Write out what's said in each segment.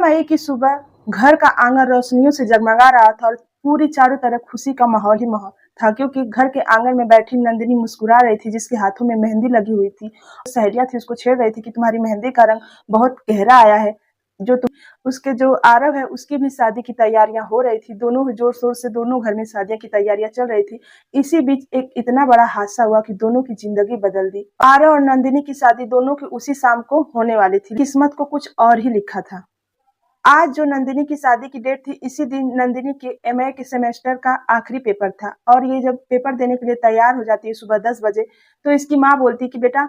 मई की सुबह घर का आंगन रोशनियों से जगमगा रहा था और पूरी चारों तरफ खुशी का माहौल ही माहौल था, क्योंकि घर के आंगन में बैठी नंदिनी मुस्कुरा रही थी, जिसके हाथों में मेहंदी लगी हुई थी। सहेलियां थी उसको छेड़ रही थी कि तुम्हारी मेहंदी का रंग बहुत गहरा आया है। उसके जो आरव है उसकी भी शादी की तैयारियां हो रही थी। दोनों जोर शोर से दोनों घर में शादियों की तैयारियां चल रही थी। इसी बीच एक इतना बड़ा हादसा हुआ कि दोनों की जिंदगी बदल दी। आरव और नंदिनी की शादी दोनों की उसी शाम को होने वाली थी। किस्मत को कुछ और ही लिखा था। आज जो नंदिनी की शादी की डेट थी, इसी दिन नंदिनी के एमए के सेमेस्टर का आखिरी पेपर था। और ये जब पेपर देने के लिए तैयार हो जाती है सुबह 10 बजे, तो इसकी माँ बोलती कि बेटा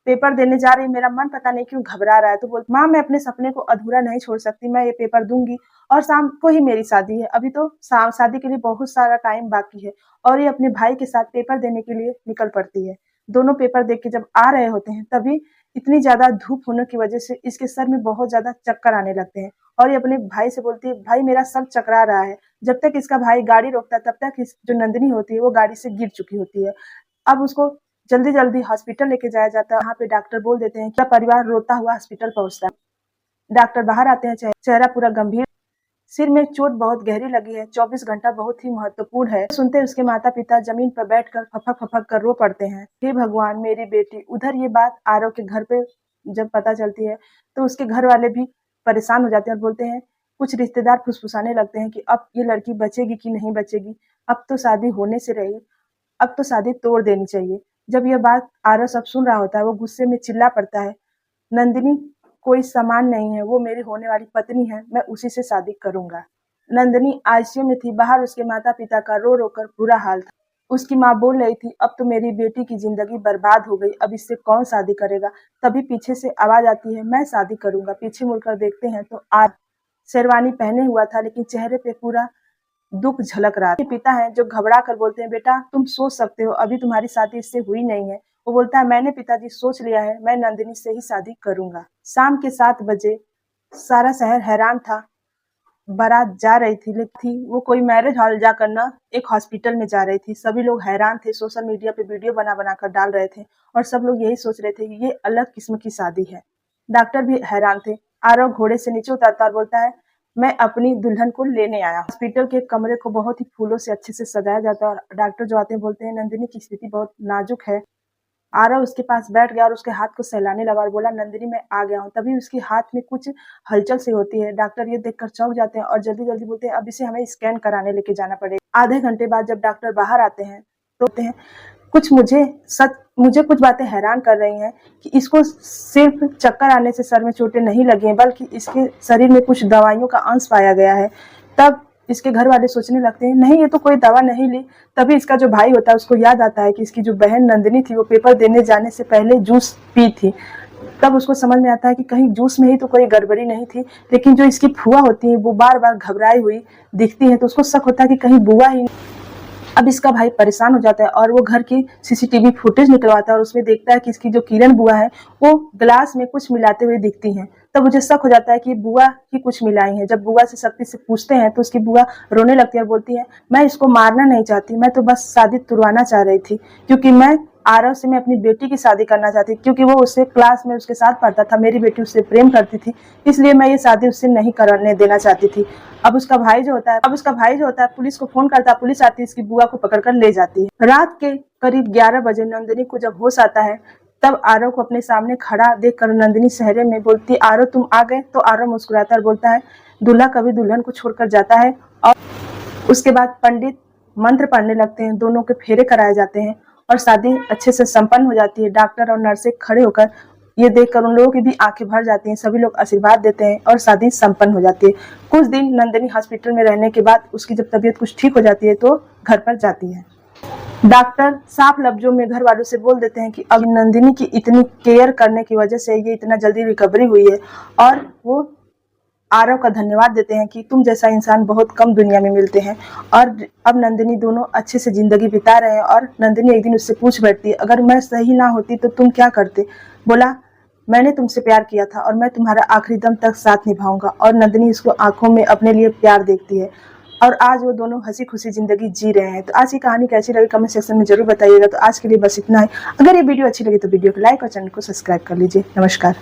पेपर देने जा रही, मेरा मन पता नहीं क्यों घबरा रहा है। तो बोलती माँ मैं अपने सपने को अधूरा नहीं छोड़ सकती, मैं ये पेपर दूंगी और शाम को ही मेरी शादी है। अभी तो शादी के लिए बहुत सारा टाइम बाकी है। और ये अपने भाई के साथ पेपर देने के लिए निकल पड़ती है। दोनों पेपर देख के जब आ रहे होते हैं, तभी इतनी ज्यादा धूप होने की वजह से इसके सर में बहुत ज्यादा चक्कर आने लगते हैं। और ये अपने भाई से बोलती है भाई मेरा सर चकरा रहा है। जब तक इसका भाई गाड़ी रोकता है, तब तक जो नंदिनी होती है वो गाड़ी से गिर चुकी होती है। अब उसको जल्दी जल्दी हॉस्पिटल लेके जाया जाता है। वहाँ पे डॉक्टर बोल देते हैं कि परिवार रोता हुआ हॉस्पिटल पहुंचता है। डॉक्टर बाहर आते हैं, चेहरा पूरा गंभीर, सिर में चोट बहुत गहरी लगी है, 24 घंटा बहुत ही महत्वपूर्ण है। सुनते उसके माता पिता जमीन पर बैठकर फपक फपक कर रो पड़ते हैं, हे भगवान मेरी बेटी। उधर ये बात आरव के घर पे जब पता चलती है, तो उसके घर वाले भी परेशान हो जाते हैं और बोलते हैं, कुछ रिश्तेदार फुसफुसाने लगते हैं कि अब ये लड़की बचेगी कि नहीं बचेगी, अब तो शादी होने से रही, अब तो शादी तोड़ देनी चाहिए। जब यह बात आरव सब सुन रहा होता है, वो गुस्से में चिल्ला पड़ता है, नंदिनी कोई सामान नहीं है, वो मेरी होने वाली पत्नी है, मैं उसी से शादी करूंगा। नंदिनी आईसीयू में थी, बाहर उसके माता पिता का रो रो कर बुरा हाल था। उसकी माँ बोल रही थी अब तो मेरी बेटी की जिंदगी बर्बाद हो गई, अब इससे कौन शादी करेगा। तभी पीछे से आवाज आती है, मैं शादी करूंगा। पीछे मुड़कर देखते हैं तो आज शेरवानी पहने हुआ था, लेकिन चेहरे पे पूरा दुख झलक रहा था। पिता है जो घबरा कर बोलते हैं, बेटा तुम सोच सकते हो, अभी तुम्हारी शादी इससे हुई नहीं है। वो बोलता है, मैंने पिताजी सोच लिया है, मैं नंदिनी से ही शादी करूंगा। शाम के 7 बजे सारा शहर हैरान था। बारात जा रही थी, वो कोई मैरिज हॉल जाकर न एक हॉस्पिटल में जा रही थी। सभी लोग हैरान थे, सोशल मीडिया पे वीडियो बना बना कर डाल रहे थे और सब लोग यही सोच रहे थे कि ये अलग किस्म की शादी है। डॉक्टर भी हैरान थे। आरव घोड़े से नीचे उतरता और बोलता है, मैं अपनी दुल्हन को लेने आया। हॉस्पिटल के कमरे को बहुत ही फूलों से अच्छे से सजाया जाता है और डॉक्टर जो आते हैं बोलते हैं, नंदिनी की स्थिति बहुत नाजुक है। आरव उसके पास बैठ गया और उसके हाथ को सहलाने लगा और बोला, नंदिनी मैं आ गया हूँ। तभी उसके हाथ में कुछ हलचल सी होती है। डॉक्टर ये देखकर चौंक जाते हैं और जल्दी जल्दी बोलते हैं, अब इसे हमें स्कैन कराने लेके जाना पड़ेगा। आधे घंटे बाद जब डॉक्टर बाहर आते हैं तो बोलते हैं, मुझे कुछ बातें हैरान कर रही हैं कि इसको सिर्फ चक्कर आने से सर में चोटें नहीं लगी हैं, बल्कि इसके शरीर में कुछ दवाइयों का अंश पाया गया है। तब इसके घर वाले सोचने लगते हैं, नहीं ये तो कोई दवा नहीं ली। तभी इसका जो भाई होता है उसको याद आता है कि इसकी जो बहन नंदिनी थी वो पेपर देने जाने से पहले जूस पी थी। तब उसको समझ में आता है कि कहीं जूस में ही तो कोई गड़बड़ी नहीं थी। लेकिन जो इसकी फुआ होती है वो बार बार घबराई हुई दिखती है, तो उसको शक होता है कि कहीं बुआ ही। अब इसका भाई परेशान हो जाता है और वो घर की सीसीटीवी फुटेज निकलवाता है और उसमें देखता है कि इसकी जो किरण बुआ है वो ग्लास में कुछ मिलाते हुए दिखती हैं। तब मुझे शक हो जाता है कि बुआ ही कुछ मिलाई है। जब बुआ से शक्ति से पूछते हैं तो उसकी बुआ रोने लगती है और बोलती है, मैं इसको मारना नहीं चाहती, मैं तो बस शादी तुड़वाना चाह रही थी, क्योंकि मैं आरव से मैं अपनी बेटी की शादी करना चाहती, क्योंकि वो उससे क्लास में उसके साथ पढ़ता था, मेरी बेटी उससे प्रेम करती थी, इसलिए मैं ये शादी उससे नहीं करने देना चाहती थी। अब उसका भाई जो होता है पुलिस को फोन करता है, पुलिस आती है, इसकी बुआ को पकड़कर ले जाती है। रात के करीब 11 बजे नंदिनी को जब होश आता है, तब आरव को अपने सामने खड़ा देखकर नंदिनी सहरे में बोलती है, आरव तुम आ गए। तो आरव मुस्कुराता और बोलता है, दूल्हा कभी दुल्हन को छोड़कर जाता है। और उसके बाद पंडित मंत्र पढ़ने लगते हैं, दोनों के फेरे कराए जाते हैं और शादी अच्छे से संपन्न हो जाती है। डॉक्टर और नर्सें खड़े होकर ये देखकर उन लोगों की भी आंखें भर जाती हैं। सभी लोग आशीर्वाद देते हैं और शादी संपन्न हो जाती है। कुछ दिन नंदिनी हॉस्पिटल में रहने के बाद उसकी जब तबीयत कुछ ठीक हो जाती है तो घर पर जाती है। डॉक्टर साफ लफ्जों में घर वालों से बोल देते हैं कि अब नंदिनी की इतनी केयर करने की वजह से ये इतना जल्दी रिकवरी हुई है, और वो आरव का धन्यवाद देते हैं कि तुम जैसा इंसान बहुत कम दुनिया में मिलते हैं। और अब नंदिनी दोनों अच्छे से जिंदगी बिता रहे हैं। और नंदिनी एक दिन उससे पूछ बैठती है, अगर मैं सही ना होती तो तुम क्या करते। बोला, मैंने तुमसे प्यार किया था और मैं तुम्हारा आखिरी दम तक साथ निभाऊंगा। और नंदिनी इसको आंखों में अपने लिए प्यार देखती है और आज वो दोनों हंसी खुशी जिंदगी जी रहे हैं। तो आज की कहानी कैसी लगी कमेंट सेक्शन में जरूर बताइएगा। तो आज के लिए बस इतना ही। अगर ये वीडियो अच्छी लगी तो वीडियो को लाइक और चैनल को सब्सक्राइब कर लीजिए। नमस्कार।